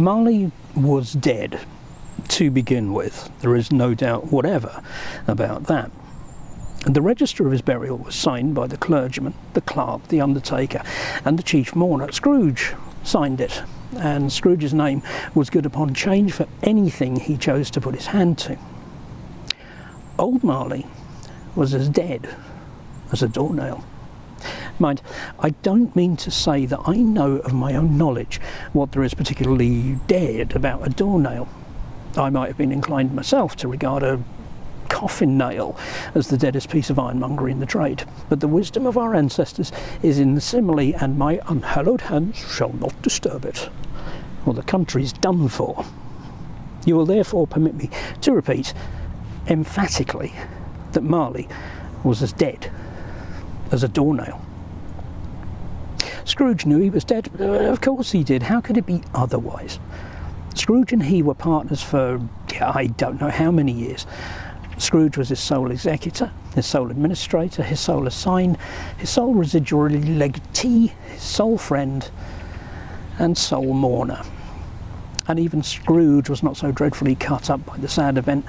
Marley was dead to begin with. There is no doubt whatever about that. The register of his burial was signed by the clergyman, the clerk, the undertaker, and the chief mourner. Scrooge signed it, and Scrooge's name was good upon change for anything he chose to put his hand to. Old Marley was as dead as a doornail. Mind, I don't mean to say that I know of my own knowledge what there is particularly dead about a doornail. I might have been inclined myself to regard a coffin nail as the deadest piece of ironmongery in the trade, but the wisdom of our ancestors is in the simile, and my unhallowed hands shall not disturb it, or the country's done for. You will therefore permit me to repeat emphatically that Marley was as dead as a doornail. Scrooge knew he was dead. Of course he did. How could it be otherwise? Scrooge and he were partners for, I don't know how many years. Scrooge was his sole executor, his sole administrator, his sole assign, his sole residual legatee, his sole friend, and sole mourner. And even Scrooge was not so dreadfully cut up by the sad event,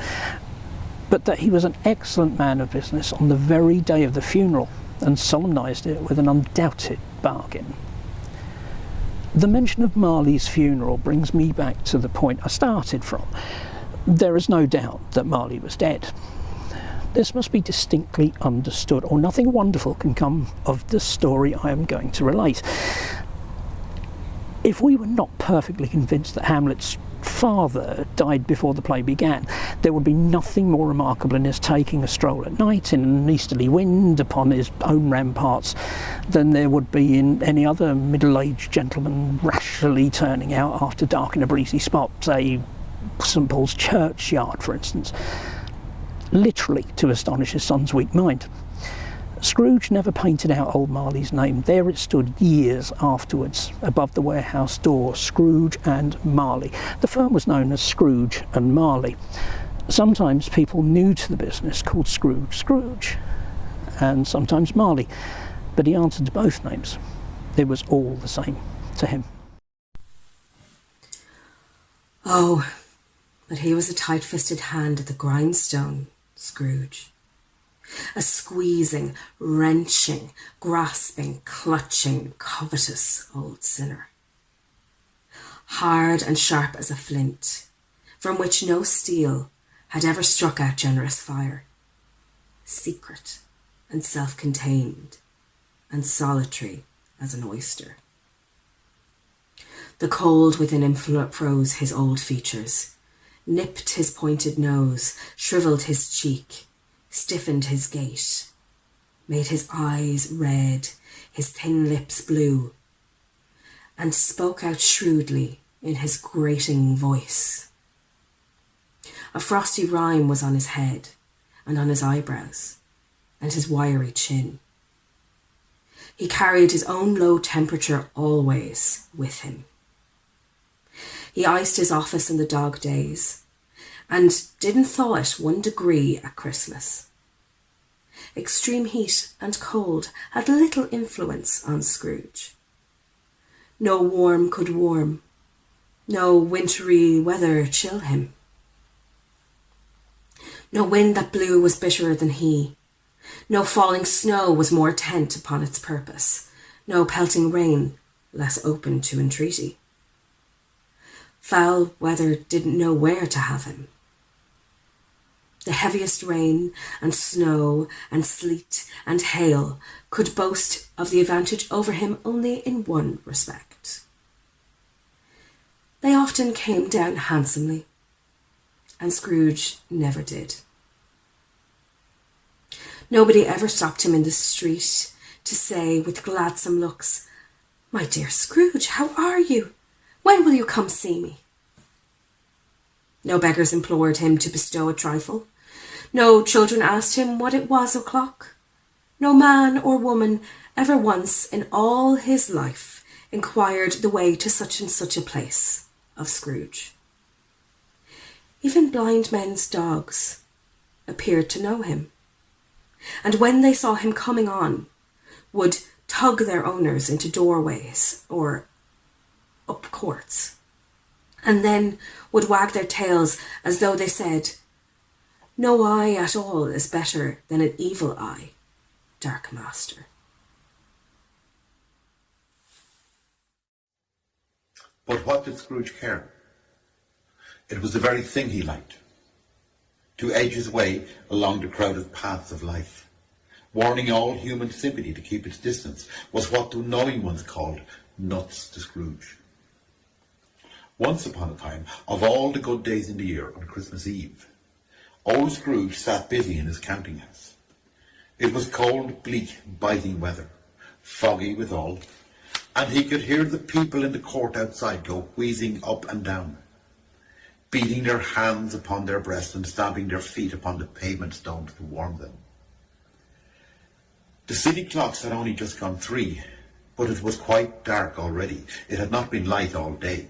but that he was an excellent man of business on the very day of the funeral, and solemnised it with an undoubted bargain. The mention of Marley's funeral brings me back to the point I started from. There is no doubt that Marley was dead. This must be distinctly understood, or nothing wonderful can come of the story I am going to relate. If we were not perfectly convinced that Hamlet's father died before the play began, there would be nothing more remarkable in his taking a stroll at night in an easterly wind upon his own ramparts than there would be in any other middle-aged gentleman rashly turning out after dark in a breezy spot, say St. Paul's churchyard, for instance, literally to astonish his son's weak mind. Scrooge never painted out old Marley's name. There it stood years afterwards, above the warehouse door, Scrooge and Marley. The firm was known as Scrooge and Marley. Sometimes people new to the business called Scrooge Scrooge, and sometimes Marley, but he answered to both names. It was all the same to him. Oh, but he was a tight-fisted hand at the grindstone, Scrooge. A squeezing, wrenching, grasping, clutching, covetous old sinner. Hard and sharp as a flint, from which no steel had ever struck out generous fire. Secret and self-contained, and solitary as an oyster. The cold within him froze his old features, nipped his pointed nose, shriveled his cheek, stiffened his gait, made his eyes red, his thin lips blue, and spoke out shrewdly in his grating voice. A frosty rime was on his head and on his eyebrows and his wiry chin. He carried his own low temperature always with him. He iced his office in the dog days and didn't thaw it 1 degree at Christmas. Extreme heat and cold had little influence on Scrooge. No warm could warm, no wintry weather chill him. No wind that blew was bitterer than he. No falling snow was more intent upon its purpose, no pelting rain less open to entreaty. Foul weather didn't know where to have him. The heaviest rain and snow and sleet and hail could boast of the advantage over him only in one respect. They often came down handsomely, and Scrooge never did. Nobody ever stopped him in the street to say with gladsome looks, "My dear Scrooge, how are you? When will you come see me?" No beggars implored him to bestow a trifle. No children asked him what it was o'clock. No man or woman ever once in all his life inquired the way to such and such a place of Scrooge. Even blind men's dogs appeared to know him, and when they saw him coming on, would tug their owners into doorways or up courts. and then would wag their tails as though they said, "No eye at all is better than an evil eye, dark master." But what did Scrooge care? It was the very thing he liked. To edge his way along the crowded paths of life, warning all human sympathy to keep its distance, was what the knowing ones called nuts to Scrooge. Once upon a time, of all the good days in the year, on Christmas Eve, old Scrooge sat busy in his counting house. It was cold, bleak, biting weather, foggy withal, and he could hear the people in the court outside go wheezing up and down, beating their hands upon their breasts and stamping their feet upon the pavement stones to warm them. The city clocks had only just gone 3, but it was quite dark already. It had not been light all day,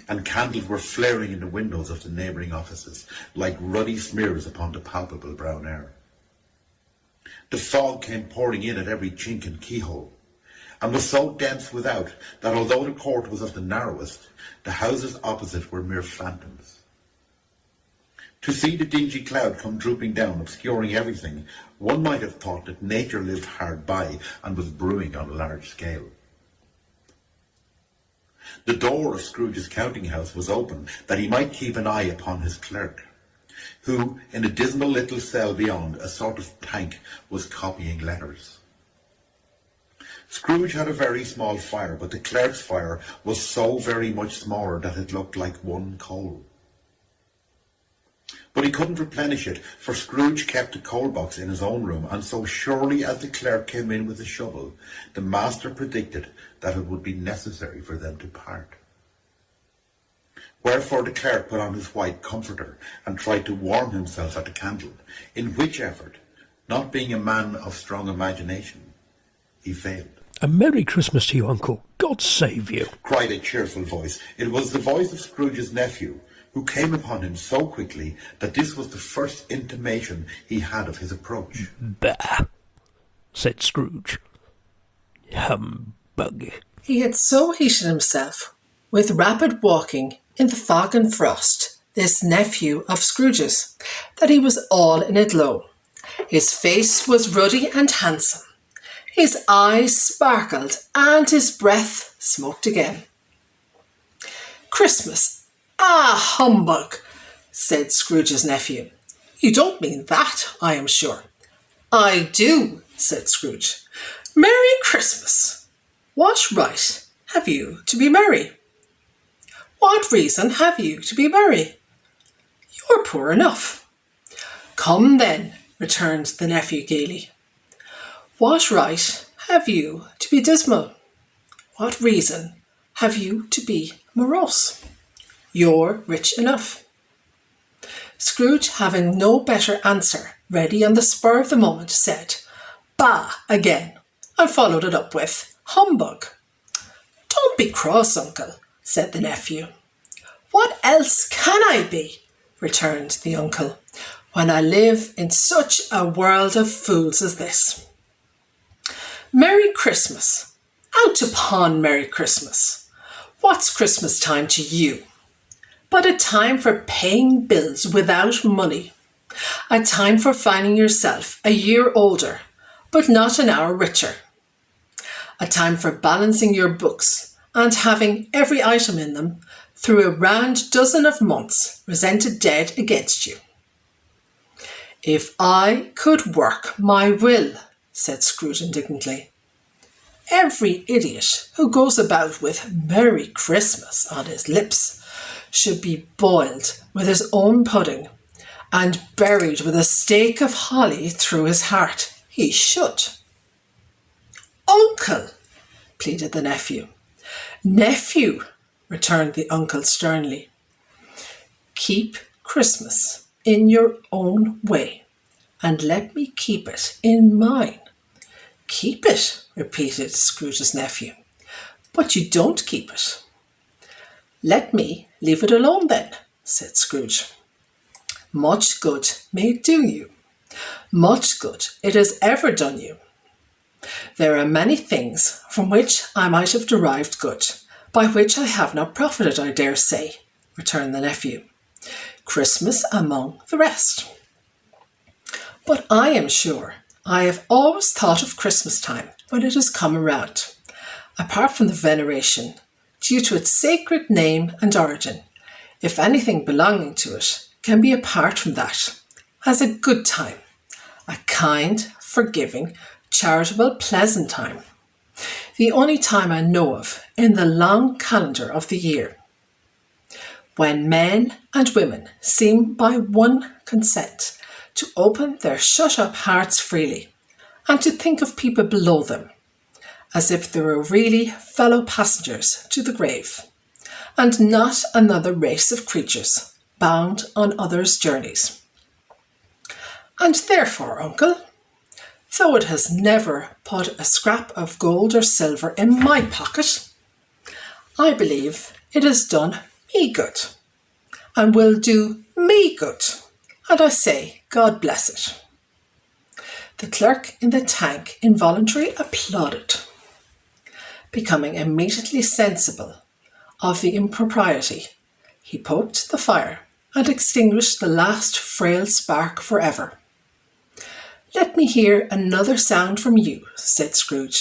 and candles were flaring in the windows of the neighbouring offices like ruddy smears upon the palpable brown air. The fog came pouring in at every chink and keyhole, and was so dense without that although the court was of the narrowest, the houses opposite were mere phantoms. To see the dingy cloud come drooping down, obscuring everything, one might have thought that nature lived hard by and was brewing on a large scale. The door of Scrooge's counting house was open that he might keep an eye upon his clerk, who, in a dismal little cell beyond, a sort of tank, was copying letters. Scrooge had a very small fire, but the clerk's fire was so very much smaller that it looked like one coal. But he couldn't replenish it, for Scrooge kept a coal box in his own room, and so surely as the clerk came in with a shovel, the master predicted that it would be necessary for them to part. Wherefore the clerk put on his white comforter and tried to warm himself at the candle, in which effort, not being a man of strong imagination, he failed. "A Merry Christmas to you, Uncle. God save you," cried a cheerful voice. It was the voice of Scrooge's nephew, who came upon him so quickly that this was the first intimation he had of his approach. "Bah," said Scrooge. "Humbug." He had so heated himself with rapid walking in the fog and frost, this nephew of Scrooge's, that he was all in a glow. His face was ruddy and handsome. His eyes sparkled and his breath smoked again. "Christmas? Ah, humbug," said Scrooge's nephew. "You don't mean that, I am sure." "I do," said Scrooge. "Merry Christmas. What right have you to be merry? What reason have you to be merry? You're poor enough." "Come then," returned the nephew gaily. "What right have you to be dismal? What reason have you to be morose? You're rich enough." Scrooge, having no better answer ready on the spur of the moment, said, "Bah," again, and followed it up with, "Humbug." "Don't be cross, uncle," said the nephew. "What else can I be," returned the uncle, "when I live in such a world of fools as this? Merry Christmas. Out upon Merry Christmas. What's Christmas time to you? But a time for paying bills without money. A time for finding yourself a year older, but not an hour richer. A time for balancing your books and having every item in them through a round dozen of months resented dead against you." "If I could work my will," said Scrooge indignantly. "Every idiot who goes about with Merry Christmas on his lips should be boiled with his own pudding and buried with a stake of holly through his heart. He should." "Uncle," pleaded the nephew. "Nephew," returned the uncle sternly. "Keep Christmas in your own way, and let me keep it in mine." "Keep it," repeated Scrooge's nephew. "But you don't keep it." "Let me leave it alone then," said Scrooge. "Much good may it do you. Much good it has ever done you. There are many things from which I might have derived good, "By which I have not profited, I dare say," returned the nephew. "Christmas among the rest. But I am sure I have always thought of Christmas time when it has come around, apart from the veneration, due to its sacred name and origin, if anything belonging to it can be apart from that, as a good time, a kind, forgiving, charitable, pleasant time, the only time I know of in the long calendar of the year, when men and women seem by one consent to open their shut-up hearts freely and to think of people below them as if they were really fellow passengers to the grave, and not another race of creatures bound on others' journeys. And therefore, uncle, though it has never put a scrap of gold or silver in my pocket, I believe it has done me good, and will do me good, and I say, God bless it." The clerk in the tank involuntarily applauded, becoming immediately sensible of the impropriety. He poked the fire and extinguished the last frail spark forever. "Let me hear another sound from you," said Scrooge,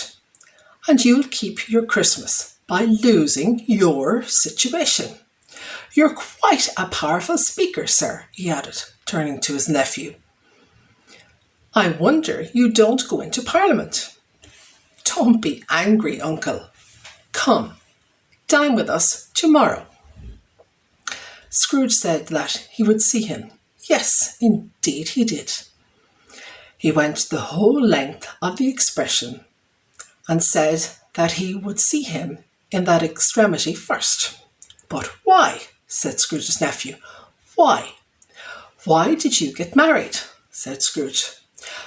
"and you'll keep your Christmas by losing your situation. You're quite a powerful speaker, sir," he added, turning to his nephew. "I wonder you don't go into Parliament." "Don't be angry, uncle. Come, dine with us tomorrow." Scrooge said that he would see him. Yes, indeed he did. He went the whole length of the expression and said that he would see him in that extremity first. "But why?" said Scrooge's nephew. "Why? Why did you get married?" said Scrooge.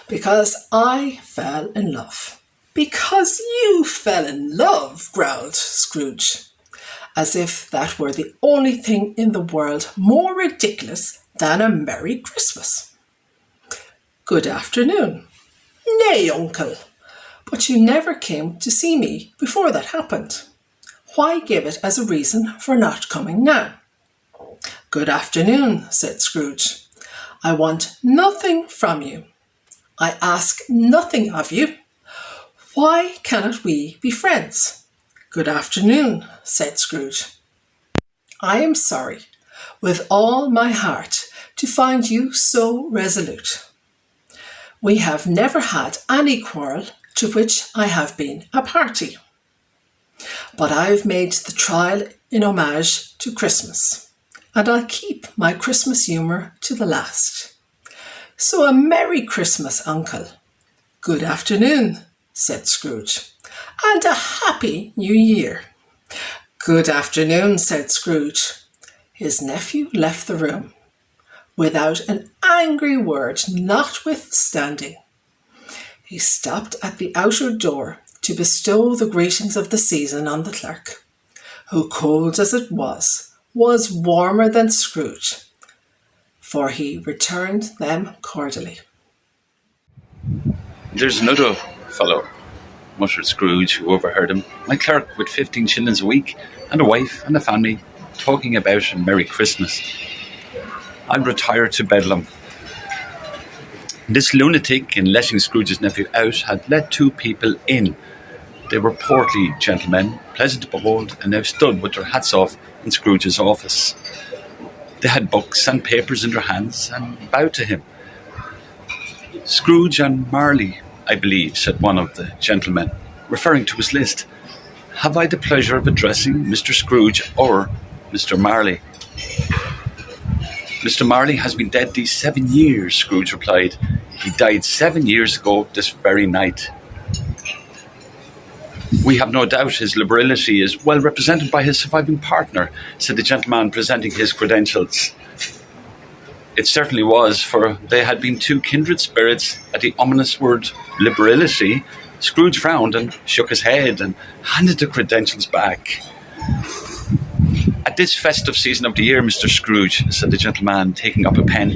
"Because I fell in love." "Because you fell in love," growled Scrooge, as if that were the only thing in the world more ridiculous than a Merry Christmas. "Good afternoon." "Nay, uncle, but you never came to see me before that happened. Why give it as a reason for not coming now?" "Good afternoon," said Scrooge. "I want nothing from you. I ask nothing of you. Why cannot we be friends?" "Good afternoon," said Scrooge. "I am sorry, with all my heart, to find you so resolute. We have never had any quarrel to which I have been a party. But I've made the trial in homage to Christmas, and I'll keep my Christmas humour to the last. So a Merry Christmas, uncle." "Good afternoon," said Scrooge, "and a Happy New Year." "Good afternoon," said Scrooge. His nephew left the room, without an angry word notwithstanding. He stopped at the outer door to bestow the greetings of the season on the clerk, who, cold as it was warmer than Scrooge, for he returned them cordially. "There's another fellow," muttered Scrooge, who overheard him. "My clerk with 15 shillings a week, and a wife and a family, talking about a Merry Christmas. I'll retire to Bedlam." This lunatic, in letting Scrooge's nephew out, had let two people in. They were portly gentlemen, pleasant to behold, and now stood with their hats off in Scrooge's office. They had books and papers in their hands, and bowed to him. "Scrooge and Marley, I believe," said one of the gentlemen, referring to his list. "Have I the pleasure of addressing Mr. Scrooge or Mr. Marley?" "Mr. Marley has been dead these 7 years," Scrooge replied. "He died 7 years ago this very night." "We have no doubt his liberality is well represented by his surviving partner," said the gentleman, presenting his credentials. It certainly was, for they had been two kindred spirits. At the ominous word liberality, Scrooge frowned and shook his head and handed the credentials back. "At this festive season of the year, Mr. Scrooge," said the gentleman, taking up a pen,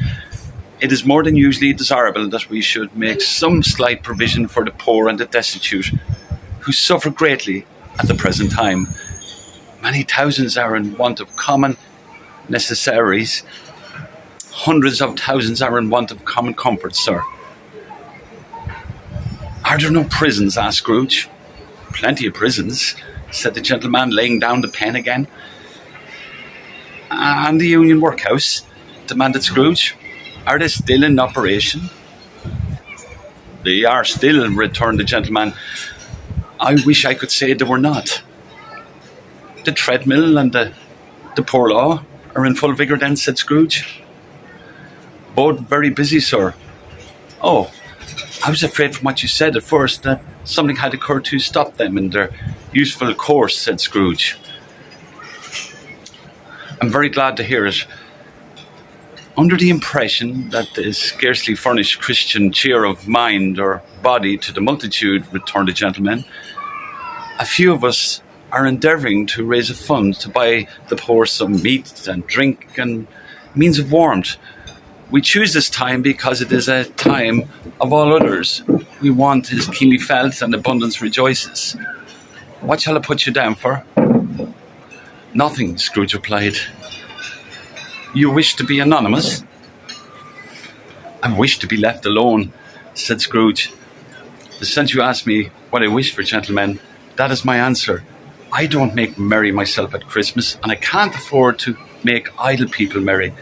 "it is more than usually desirable that we should make some slight provision for the poor and the destitute, who suffer greatly at the present time. Many thousands are in want of common necessaries. Hundreds of thousands are in want of common comforts, sir. Are there no prisons? Asked Scrooge. Plenty of prisons, said the gentleman, laying down the pen again. And the Union Workhouse? Demanded Scrooge. Are they still in operation? They are still, returned the gentleman. I wish I could say they were not. The treadmill and the poor law are in full vigour then, said Scrooge. Both very busy, sir. Oh, I was afraid from what you said at first that something had occurred to stop them in their useful course, said Scrooge. I'm very glad to hear it. Under the impression that they scarcely furnish Christian cheer of mind or body to the multitude, returned the gentleman, a few of us are endeavouring to raise a fund to buy the poor some meat and drink and means of warmth. We choose this time because it is a time of all others. We want is keenly felt and abundance rejoices. What shall I put you down for? Nothing, Scrooge replied. You wish to be anonymous? I wish to be left alone, said Scrooge. Since you asked me what I wish for, gentlemen, that is my answer. I don't make merry myself at Christmas, and I can't afford to make idle people merry.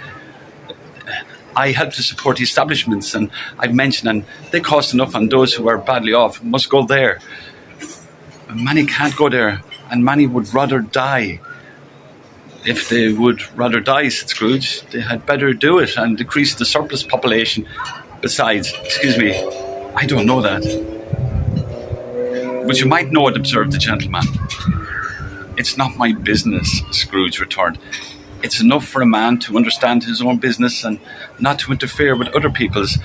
I help to support the establishments, and I've mentioned, and they cost enough, and those who are badly off must go there. Many can't go there, and many would rather die. If they would rather die, said Scrooge, they had better do it and decrease the surplus population. Besides, excuse me, I don't know that. But you might know it, observed the gentleman. It's not my business, Scrooge returned. It's enough for a man to understand his own business and not to interfere with other people's.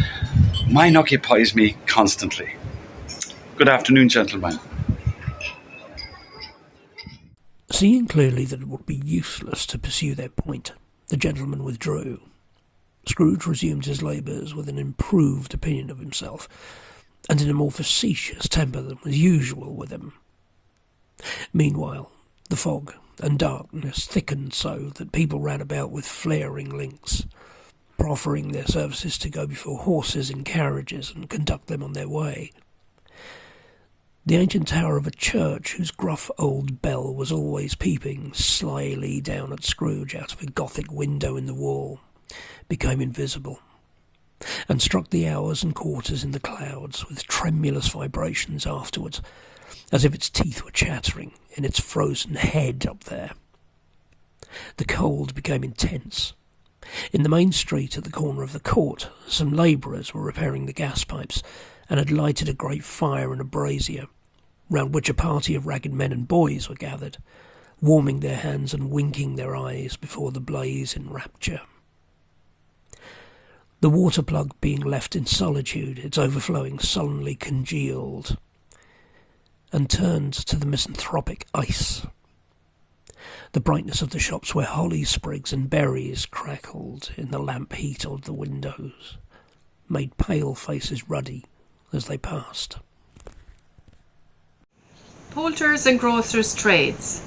Mine occupies me constantly. Good afternoon, gentlemen. Seeing clearly that it would be useless to pursue their point, the gentleman withdrew. Scrooge resumed his labours with an improved opinion of himself, and in a more facetious temper than was usual with him. Meanwhile, the fog and darkness thickened so that people ran about with flaring links, proffering their services to go before horses in carriages and conduct them on their way. The ancient tower of a church, whose gruff old bell was always peeping slyly down at Scrooge out of a Gothic window in the wall, became invisible, and struck the hours and quarters in the clouds with tremulous vibrations afterwards, as if its teeth were chattering in its frozen head up there. The cold became intense. In the main street at the corner of the court, some labourers were repairing the gas pipes, and had lighted a great fire in a brazier, round which a party of ragged men and boys were gathered, warming their hands and winking their eyes before the blaze in rapture. The water plug being left in solitude, its overflowing sullenly congealed, and turned to the misanthropic ice. The brightness of the shops where holly sprigs and berries crackled in the lamp heat of the windows made pale faces ruddy as they passed. Poulterers' and grocers' trades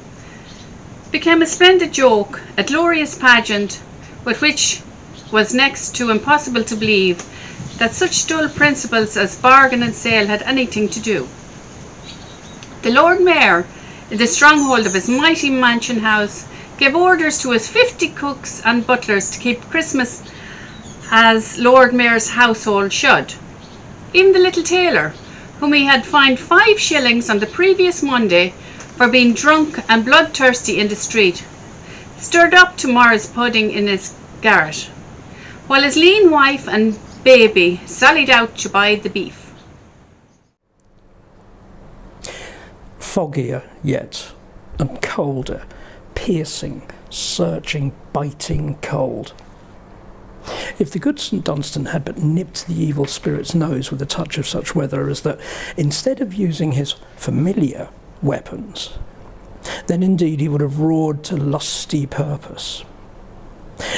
became a splendid joke, a glorious pageant, with which was next to impossible to believe that such dull principles as bargain and sale had anything to do. The Lord Mayor, in the stronghold of his mighty mansion house, gave orders to his 50 cooks and butlers to keep Christmas as Lord Mayor's household should. Even the little tailor, whom he had fined 5 shillings on the previous Monday for being drunk and bloodthirsty in the street, stirred up tomorrow's pudding in his garret, while his lean wife and baby sallied out to buy the beef. Foggier yet, and colder, piercing, searching, biting cold. If the good St. Dunstan had but nipped the evil spirit's nose with a touch of such weather as that, instead of using his familiar weapons, then indeed he would have roared to lusty purpose.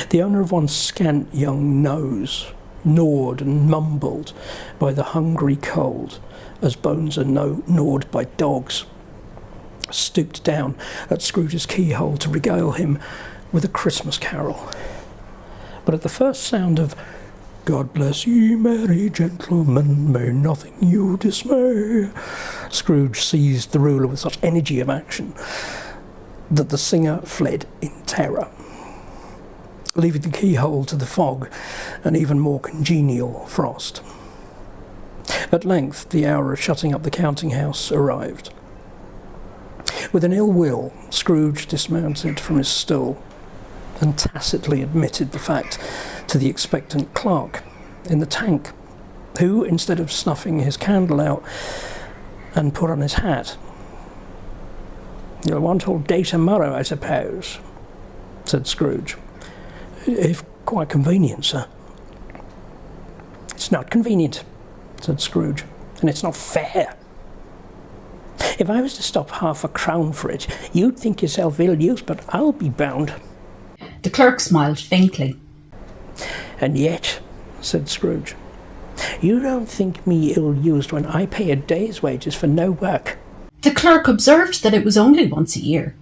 The owner of one scant young nose, gnawed and mumbled by the hungry cold, as bones are gnawed by dogs, stooped down at Scrooge's keyhole to regale him with a Christmas carol. But at the first sound of "God bless ye, merry gentlemen, may nothing you dismay," Scrooge seized the ruler with such energy of action that the singer fled in terror, leaving the keyhole to the fog and even more congenial frost. At length, the hour of shutting up the counting house arrived. With an ill will, Scrooge dismounted from his stool and tacitly admitted the fact to the expectant clerk in the tank, who, instead of snuffing his candle out and put on his hat, "You'll want all day tomorrow, I suppose," said Scrooge. "If quite convenient, sir." "It's not convenient," said Scrooge, "and it's not fair. If I was to stop half a crown for it, you'd think yourself ill-used, but I'll be bound." The clerk smiled faintly. "And yet," said Scrooge, "you don't think me ill-used when I pay a day's wages for no work." The clerk observed that it was only once a year.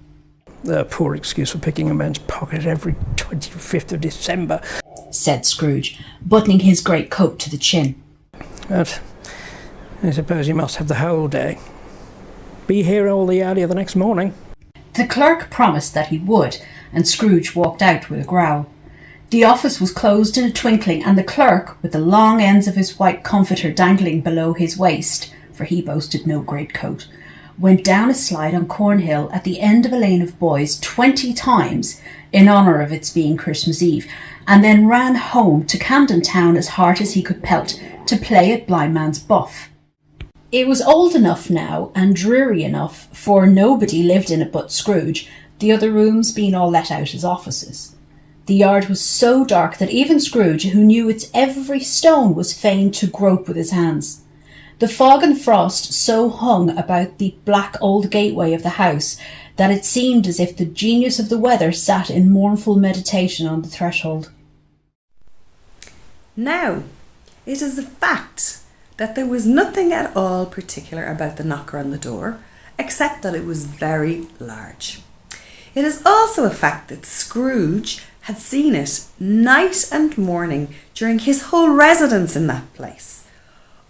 A poor excuse for picking a man's pocket every 25th of December, said Scrooge, buttoning his great coat to the chin. "But I suppose you must have the whole day. Be here all the earlier the next morning." The clerk promised that he would, and Scrooge walked out with a growl. The office was closed in a twinkling, and the clerk, with the long ends of his white comforter dangling below his waist, for he boasted no greatcoat, went down a slide on Cornhill at the end of a lane of boys 20 times in honour of its being Christmas Eve, and then ran home to Camden Town as hard as he could pelt to play at blindman's buff. It was old enough now and dreary enough, for nobody lived in it but Scrooge, the other rooms being all let out as offices. The yard was so dark that even Scrooge, who knew its every stone, was fain to grope with his hands. The fog and frost so hung about the black old gateway of the house that it seemed as if the genius of the weather sat in mournful meditation on the threshold. Now, it is a fact that there was nothing at all particular about the knocker on the door, except that it was very large. It is also a fact that Scrooge had seen it night and morning during his whole residence in that place.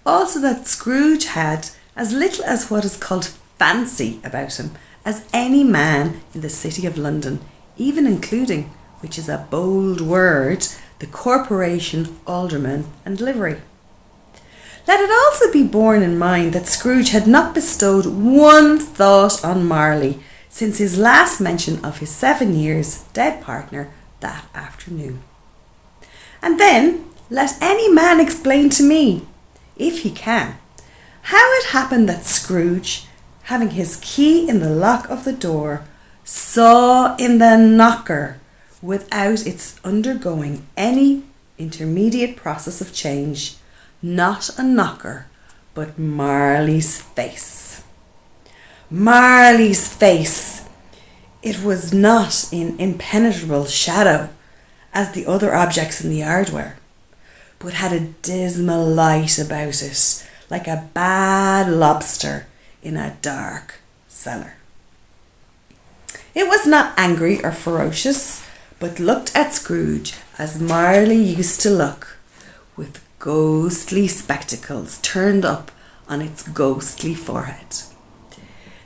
Also that Scrooge had as little as what is called fancy about him as any man in the city of London, even including, which is a bold word, the corporation, alderman and livery. Let it also be borne in mind that Scrooge had not bestowed one thought on Marley since his last mention of his 7 years dead partner that afternoon. And then let any man explain to me, if he can, how it happened that Scrooge, having his key in the lock of the door, saw in the knocker, without its undergoing any intermediate process of change, not a knocker, but Marley's face. Marley's face! It was not in impenetrable shadow, as the other objects in the yard were, but had a dismal light about it, like a bad lobster in a dark cellar. It was not angry or ferocious, but looked at Scrooge as Marley used to look, with ghostly spectacles turned up on its ghostly forehead.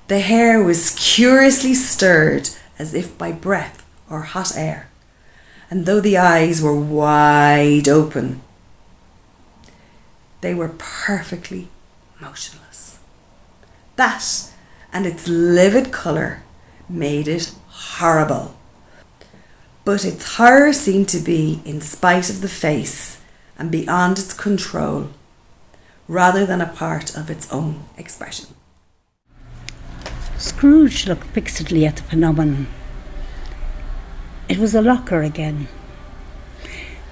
The hair was curiously stirred as if by breath or hot air, and though the eyes were wide open, they were perfectly motionless. That and its livid colour made it horrible, but its horror seemed to be in spite of the face and beyond its control, rather than a part of its own expression. Scrooge looked fixedly at the phenomenon. It was the locker again.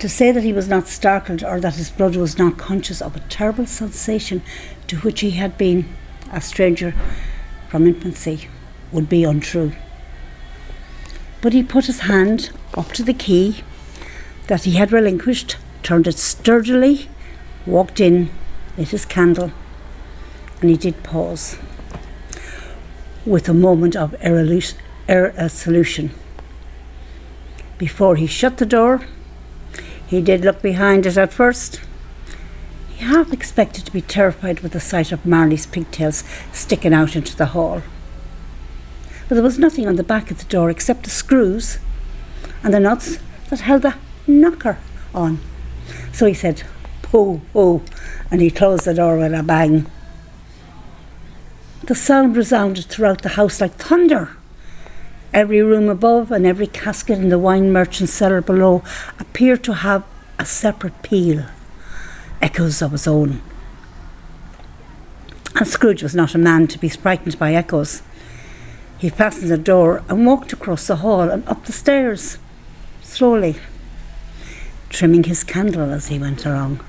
To say that he was not startled or that his blood was not conscious of a terrible sensation to which he had been a stranger from infancy would be untrue. But he put his hand up to the key that he had relinquished, turned it sturdily, walked in, lit his candle, and he did pause. with a moment of irresolution. Before he shut the door, he did look behind it at first. He half expected to be terrified with the sight of Marley's pigtails sticking out into the hall. But there was nothing on the back of the door except the screws and the nuts that held the knocker on. So he said, "Pooh, pooh," and he closed the door with a bang. The sound resounded throughout the house like thunder. Every room above and every casket in the wine merchant's cellar below appeared to have a separate peal, echoes of its own. And Scrooge was not a man to be frightened by echoes. He fastened the door and walked across the hall and up the stairs, slowly, trimming his candle as he went along.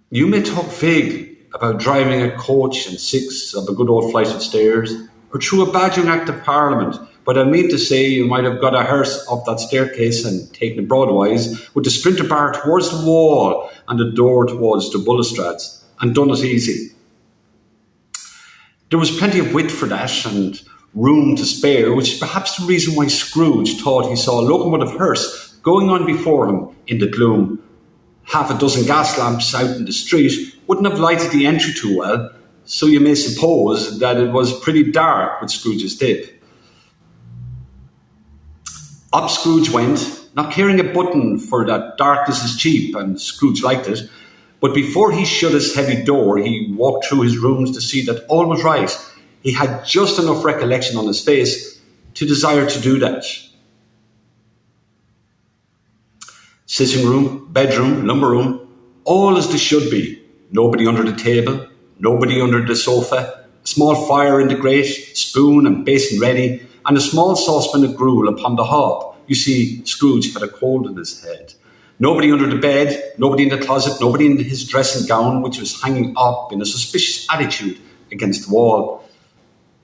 You may talk vaguely about driving a coach and six up a good old flight of stairs, or through a badgering act of Parliament, but I mean to say you might have got a hearse up that staircase and taken it broadwise, with the splinter bar towards the wall and the door towards the balustrades, and done it easy. There was plenty of width for that, and room to spare, which is perhaps the reason why Scrooge thought he saw a locomotive hearse going on before him in the gloom. Half a dozen gas lamps out in the street wouldn't have lighted the entry too well, so you may suppose that it was pretty dark with Scrooge's dip. Up Scrooge went, not caring a button for that darkness is cheap, and Scrooge liked it. But before he shut his heavy door, he walked through his rooms to see that all was right. He had just enough recollection on his face to desire to do that. Sitting room, bedroom, lumber room, all as they should be. Nobody under the table, nobody under the sofa, a small fire in the grate, spoon and basin ready, and a small saucepan of gruel upon the hob. You see, Scrooge had a cold in his head. Nobody under the bed, nobody in the closet, nobody in his dressing gown, which was hanging up in a suspicious attitude against the wall.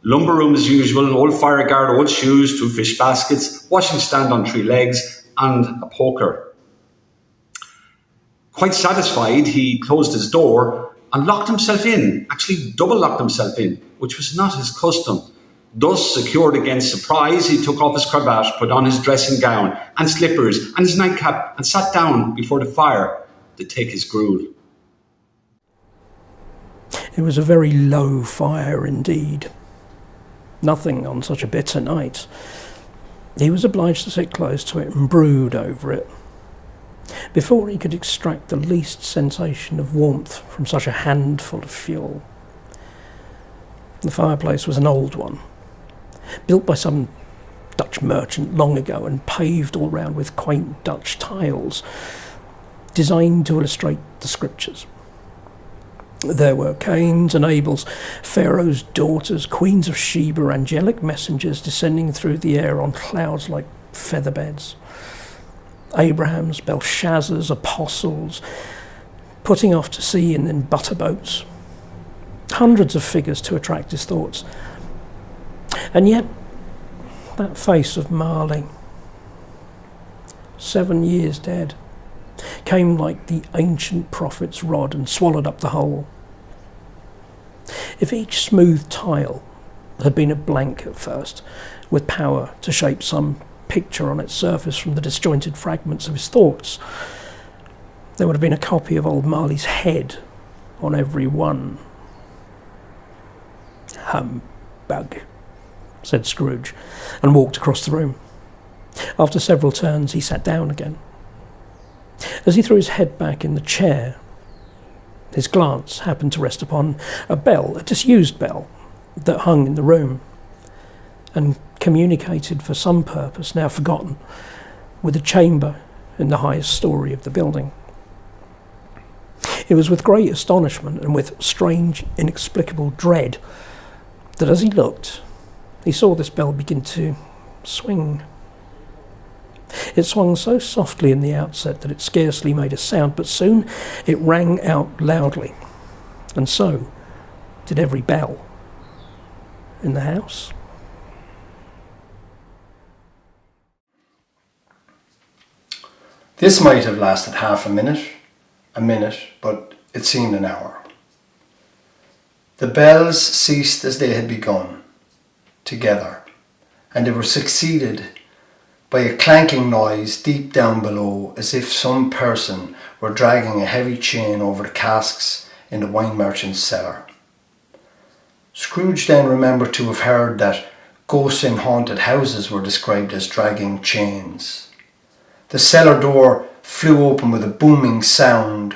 Lumber room as usual, an old fire guard, old shoes, 2 fish baskets, washing stand on 3 legs, and a poker. Quite satisfied, he closed his door and locked himself in, actually double locked himself in, which was not his custom. Thus, secured against surprise, he took off his cravat, put on his dressing gown and slippers and his nightcap and sat down before the fire to take his gruel. It was a very low fire indeed. Nothing on such a bitter night. He was obliged to sit close to it and brood over it, before he could extract the least sensation of warmth from such a handful of fuel. The fireplace was an old one, built by some Dutch merchant long ago and paved all round with quaint Dutch tiles, designed to illustrate the scriptures. There were Cains and Abels, Pharaoh's daughters, queens of Sheba, angelic messengers descending through the air on clouds like feather beds. Abraham's, Belshazzar's, apostles, putting off to sea in butter boats. Hundreds of figures to attract his thoughts. And yet, that face of Marley, 7 years dead, came like the ancient prophet's rod and swallowed up the whole. If each smooth tile had been a blank at first, with power to shape some picture on its surface from the disjointed fragments of his thoughts, there would have been a copy of old Marley's head on every one. "Humbug," said Scrooge, and walked across the room. After several turns, he sat down again. As he threw his head back in the chair, his glance happened to rest upon a bell, a disused bell, that hung in the room, and communicated for some purpose, now forgotten, with a chamber in the highest story of the building. It was with great astonishment and with strange, inexplicable dread that as he looked, he saw this bell begin to swing. It swung so softly in the outset that it scarcely made a sound, but soon it rang out loudly, and so did every bell in the house. This might have lasted half a minute, but it seemed an hour. The bells ceased as they had begun, together, and they were succeeded by a clanking noise deep down below, as if some person were dragging a heavy chain over the casks in the wine merchant's cellar. Scrooge then remembered to have heard that ghosts in haunted houses were described as dragging chains. The cellar door flew open with a booming sound,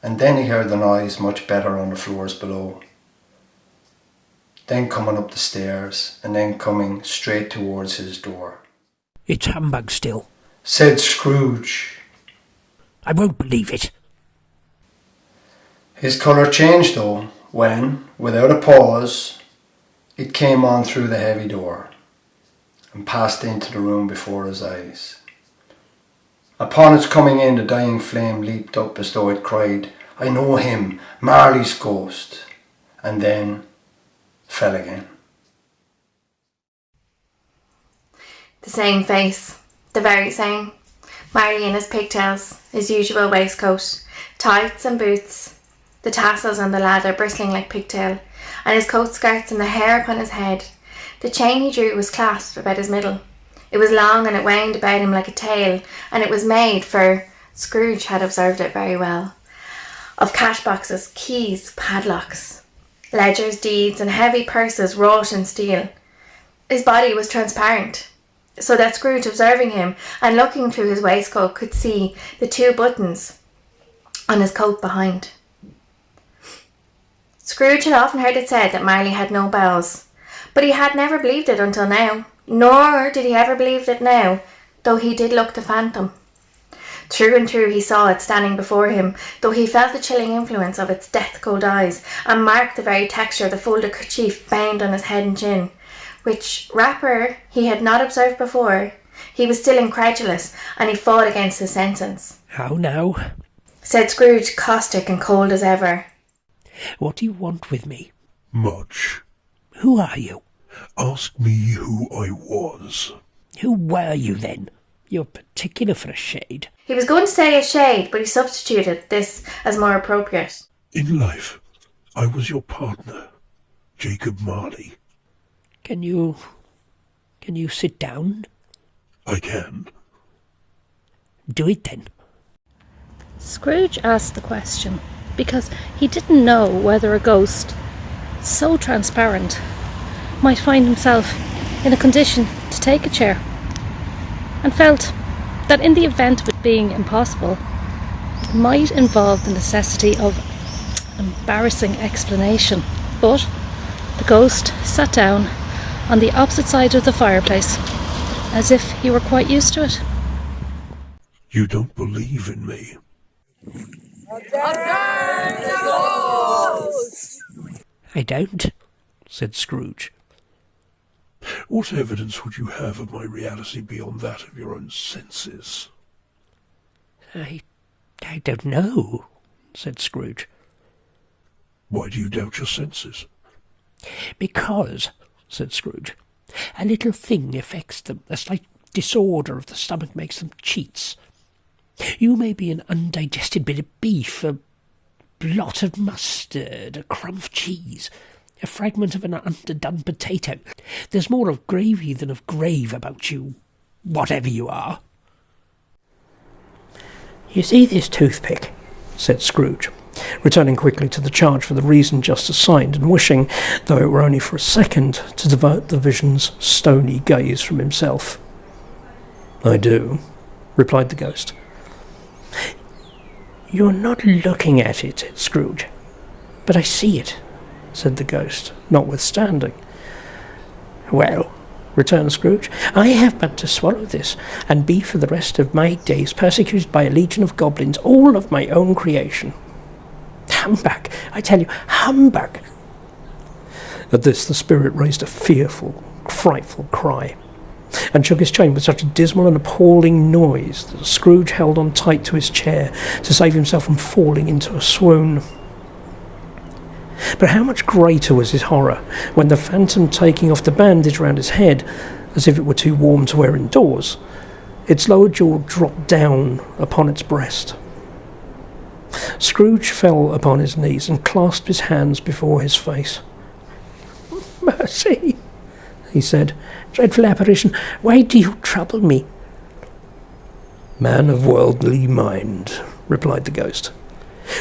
and then he heard the noise much better on the floors below. Then coming up the stairs, and then coming straight towards his door. "It's humbug still," said Scrooge. "I won't believe it." His colour changed though, when, without a pause, it came on through the heavy door, and passed into the room before his eyes. Upon its coming in, the dying flame leaped up as though it cried, "I know him, Marley's ghost," and then fell again. The same face, the very same. Marley in his pigtails, his usual waistcoat, tights and boots, the tassels on the lather bristling like pigtail, and his coat skirts and the hair upon his head. The chain he drew was clasped about his middle. It was long and it wound about him like a tail, and it was made, for Scrooge had observed it very well, of cash boxes, keys, padlocks, ledgers, deeds, and heavy purses wrought in steel. His body was transparent, so that Scrooge, observing him and looking through his waistcoat, could see the 2 buttons on his coat behind. Scrooge had often heard it said that Marley had no bowels, but he had never believed it until now, nor did he ever believe it now, though he did look the phantom. Through and through he saw it standing before him, though he felt the chilling influence of its death-cold eyes, and marked the very texture of the folded kerchief bound on his head and chin, which wrapper he had not observed before. He was still incredulous, and he fought against his sentence. "How now?" said Scrooge, caustic and cold as ever. "What do you want with me?" "Much." "Who are you?" "Ask me who I was." "Who were you then? You're particular for a shade." He was going to say a shade, but he substituted this as more appropriate. "In life, I was your partner, Jacob Marley." Can you sit down?" "I can." "Do it then." Scrooge asked the question because he didn't know whether a ghost, so transparent, might find himself in a condition to take a chair, and felt that in the event of it being impossible, it might involve the necessity of embarrassing explanation. But the ghost sat down on the opposite side of the fireplace, as if he were quite used to it. "You don't believe in me." "I don't," said Scrooge. "What evidence would you have of my reality beyond that of your own senses?" I don't know," said Scrooge. "Why do you doubt your senses?" "Because," said Scrooge, "a little thing affects them. A slight disorder of the stomach makes them cheats. You may be an undigested bit of beef, a blot of mustard, a crumb of cheese, a fragment of an underdone potato. There's more of gravy than of grave about you, whatever you are." "You see this toothpick?" said Scrooge, returning quickly to the charge for the reason just assigned, and wishing, though it were only for a second, to divert the vision's stony gaze from himself. "I do," replied the ghost. "You're not looking at it," said Scrooge. "But I see it," said the ghost, notwithstanding. "Well," returned Scrooge, "I have but to swallow this, and be for the rest of my days persecuted by a legion of goblins, all of my own creation. Humbug, I tell you, humbug!" At this the spirit raised a fearful, frightful cry, and shook his chain with such a dismal and appalling noise that Scrooge held on tight to his chair to save himself from falling into a swoon. But how much greater was his horror when the phantom, taking off the bandage round his head, as if it were too warm to wear indoors, its lower jaw dropped down upon its breast. Scrooge fell upon his knees and clasped his hands before his face. "Mercy," he said. "Dreadful apparition, why do you trouble me?" "Man of worldly mind," replied the ghost.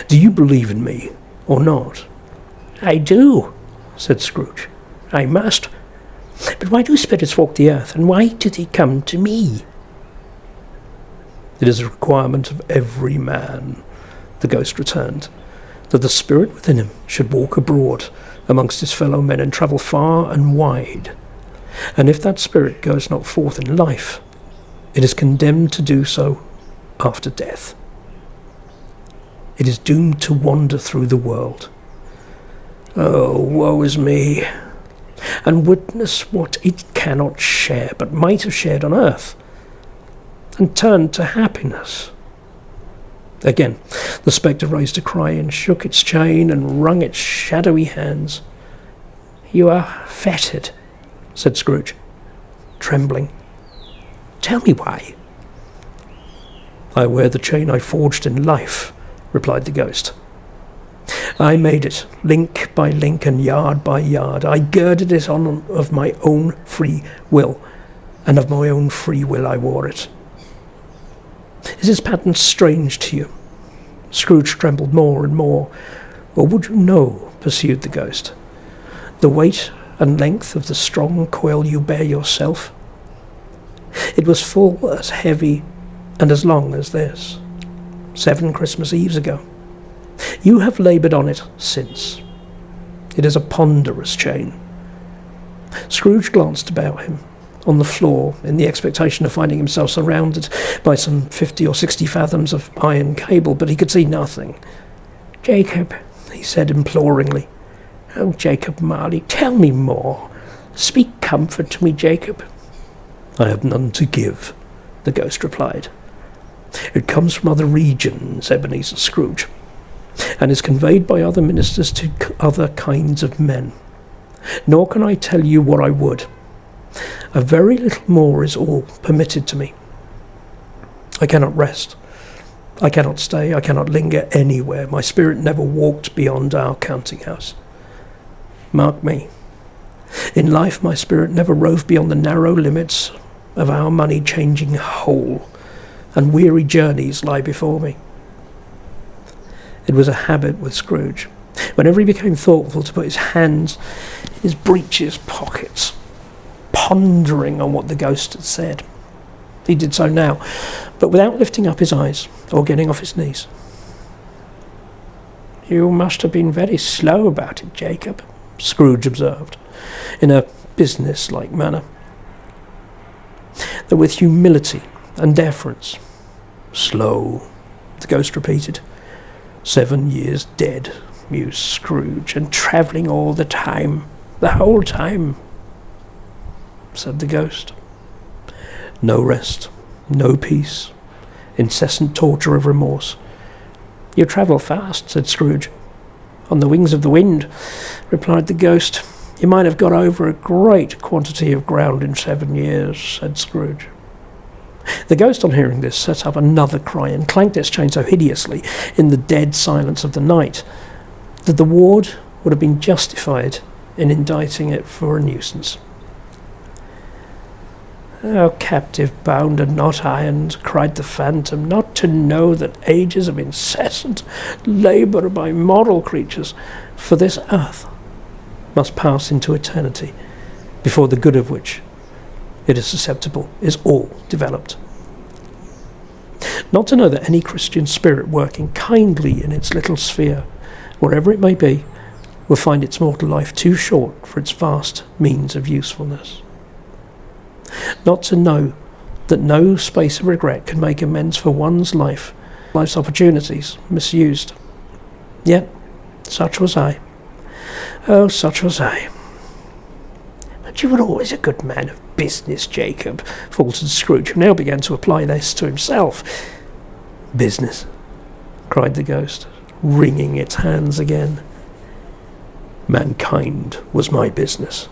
"Do you believe in me, or not?" "I do," said Scrooge. "I must. But why do spirits walk the earth, and why do they come to me?" "It is a requirement of every man," the ghost returned, "that the spirit within him should walk abroad amongst his fellow men and travel far and wide. And if that spirit goes not forth in life, it is condemned to do so after death. It is doomed to wander through the world. Oh, woe is me! And witness what it cannot share, but might have shared on earth, and turned to happiness." Again the spectre raised a cry and shook its chain and wrung its shadowy hands. "You are fettered," said Scrooge, trembling. "Tell me why." "I wear the chain I forged in life," replied the ghost. "I made it, link by link and yard by yard. I girded it on of my own free will, and of my own free will I wore it. Is this pattern strange to you?" Scrooge trembled more and more. "Or would you know," pursued the ghost, "the weight and length of the strong coil you bear yourself? It was full as heavy and as long as this, 7 Christmas Eves ago. You have laboured on it since. It is a ponderous chain." Scrooge glanced about him on the floor in the expectation of finding himself surrounded by some 50 or 60 fathoms of iron cable, but he could see nothing. "Jacob," he said imploringly. "Oh, Jacob Marley, tell me more. Speak comfort to me, Jacob." "I have none to give," the ghost replied. "It comes from other regions, Ebenezer Scrooge, and is conveyed by other ministers to other kinds of men. Nor can I tell you what I would. A very little more is all permitted to me. I cannot rest. I cannot stay. I cannot linger anywhere. My spirit never walked beyond our counting house. Mark me. In life my spirit never roved beyond the narrow limits of our money-changing hole, and weary journeys lie before me." It was a habit with Scrooge, whenever he became thoughtful, to put his hands in his breeches pockets, pondering on what the ghost had said. He did so now, but without lifting up his eyes or getting off his knees. "You must have been very slow about it, Jacob," Scrooge observed, in a business-like manner, though with humility and deference. "Slow," the ghost repeated. 7 years dead," mused Scrooge, "and travelling all the time, the whole time," said the ghost. "No rest, no peace, incessant torture of remorse." "You travel fast," said Scrooge. "On the wings of the wind," replied the ghost. "You might have got over a great quantity of ground in 7 years," said Scrooge. The ghost, on hearing this, set up another cry and clanked its chain so hideously in the dead silence of the night that the ward would have been justified in indicting it for a nuisance. "O captive bound and not ironed," cried the phantom, "not to know that ages of incessant labour by moral creatures for this earth must pass into eternity before the good of which it is susceptible is all developed. Not to know that any Christian spirit working kindly in its little sphere, wherever it may be, will find its mortal life too short for its vast means of usefulness. Not to know that no space of regret can make amends for one's life's opportunities misused. Yet, such was I. Oh, such was I." "But you were always a good man of business, Jacob," faltered Scrooge, who now began to apply this to himself. "Business?" cried the ghost, wringing its hands again. "Mankind was my business.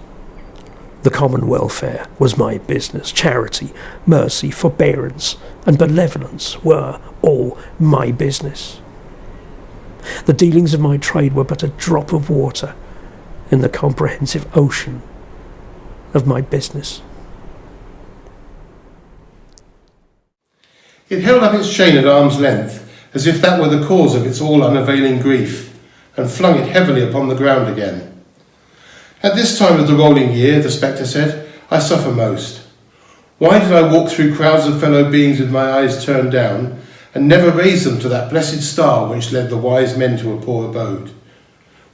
The common welfare was my business. Charity, mercy, forbearance, and benevolence were all my business. The dealings of my trade were but a drop of water in the comprehensive ocean of my business. It held up its chain at arm's length, as if that were the cause of its all-unavailing grief, and flung it heavily upon the ground again. At this time of the rolling year, the spectre said, I suffer most. Why did I walk through crowds of fellow beings with my eyes turned down, and never raise them to that blessed star which led the wise men to a poor abode?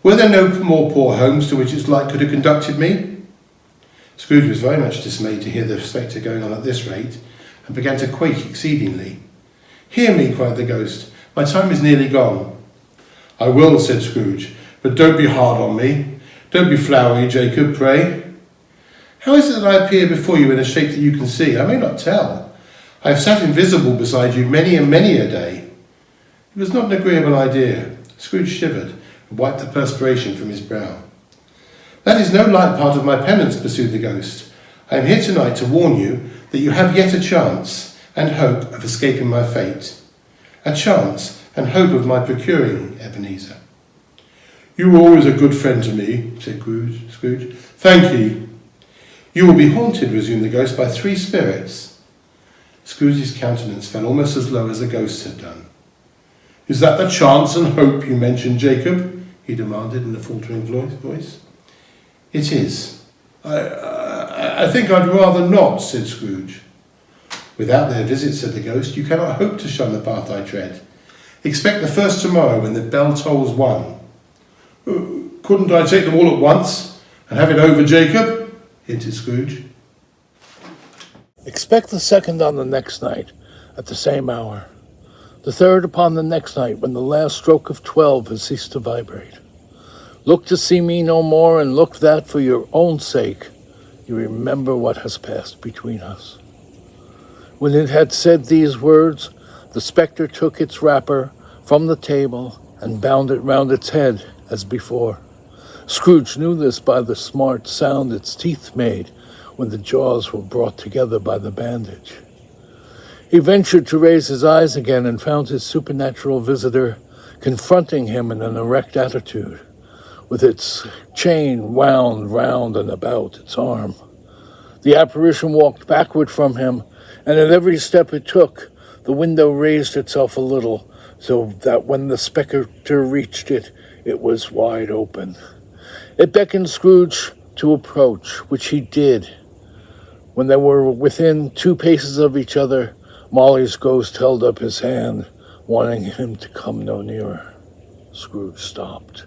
Were there no more poor homes to which its light could have conducted me? Scrooge was very much dismayed to hear the spectre going on at this rate, and began to quake exceedingly. Hear me, cried the ghost, my time is nearly gone. I will, said Scrooge, but don't be hard on me. Don't be flowery, Jacob, pray. How is it that I appear before you in a shape that you can see? I may not tell. I have sat invisible beside you many and many a day. It was not an agreeable idea. Scrooge shivered and wiped the perspiration from his brow. That is no light part of my penance, pursued the ghost. I am here tonight to warn you that you have yet a chance and hope of escaping my fate. A chance and hope of my procuring Ebenezer. You were always a good friend to me, said Scrooge. Thank ye. You will be haunted, resumed the ghost, by 3 spirits. Scrooge's countenance fell almost as low as the ghost had done. Is that the chance and hope you mentioned, Jacob? He demanded in a faltering voice. It is. I think I'd rather not, said Scrooge. Without their visit, said the ghost, you cannot hope to shun the path I tread. Expect the first tomorrow when the bell tolls 1. Couldn't I take them all at once and have it over, Jacob? Hinted Scrooge. Expect the second on the next night, at the same hour. The third upon the next night, when the last stroke of 12 has ceased to vibrate. Look to see me no more, and look that for your own sake you remember what has passed between us. When it had said these words, the spectre took its wrapper from the table and bound it round its head as before. Scrooge knew this by the smart sound its teeth made when the jaws were brought together by the bandage. He ventured to raise his eyes again and found his supernatural visitor confronting him in an erect attitude, with its chain wound round and about its arm. The apparition walked backward from him, and at every step it took, the window raised itself a little, so that when the spectre reached it, it was wide open. It beckoned Scrooge to approach, which he did. When they were within 2 paces of each other, Molly's ghost held up his hand, wanting him to come no nearer. Scrooge stopped.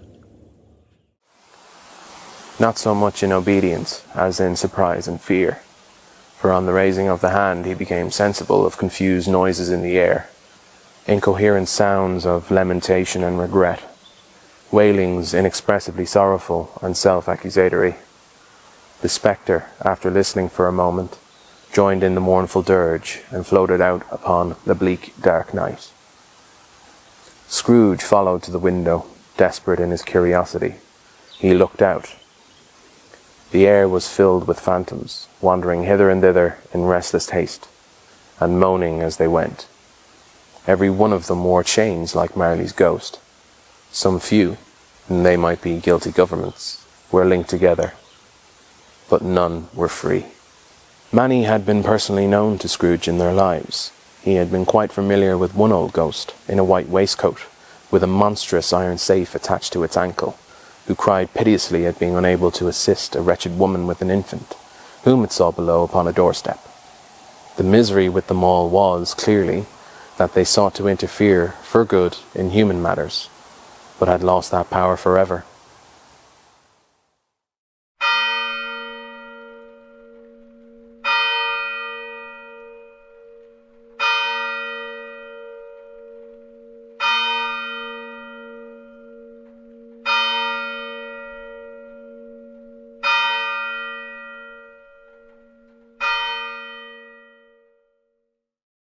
Not so much in obedience as in surprise and fear, for on the raising of the hand he became sensible of confused noises in the air, incoherent sounds of lamentation and regret, wailings inexpressibly sorrowful and self-accusatory. The spectre, after listening for a moment, joined in the mournful dirge and floated out upon the bleak dark night. Scrooge followed to the window, desperate in his curiosity. He looked out. The air was filled with phantoms, wandering hither and thither in restless haste, and moaning as they went. Every one of them wore chains like Marley's ghost. Some few, and they might be guilty governments, were linked together, but none were free. Many had been personally known to Scrooge in their lives. He had been quite familiar with one old ghost, in a white waistcoat, with a monstrous iron safe attached to its ankle, who cried piteously at being unable to assist a wretched woman with an infant, whom it saw below upon a doorstep. The misery with them all was, clearly, that they sought to interfere for good in human matters, but had lost that power forever.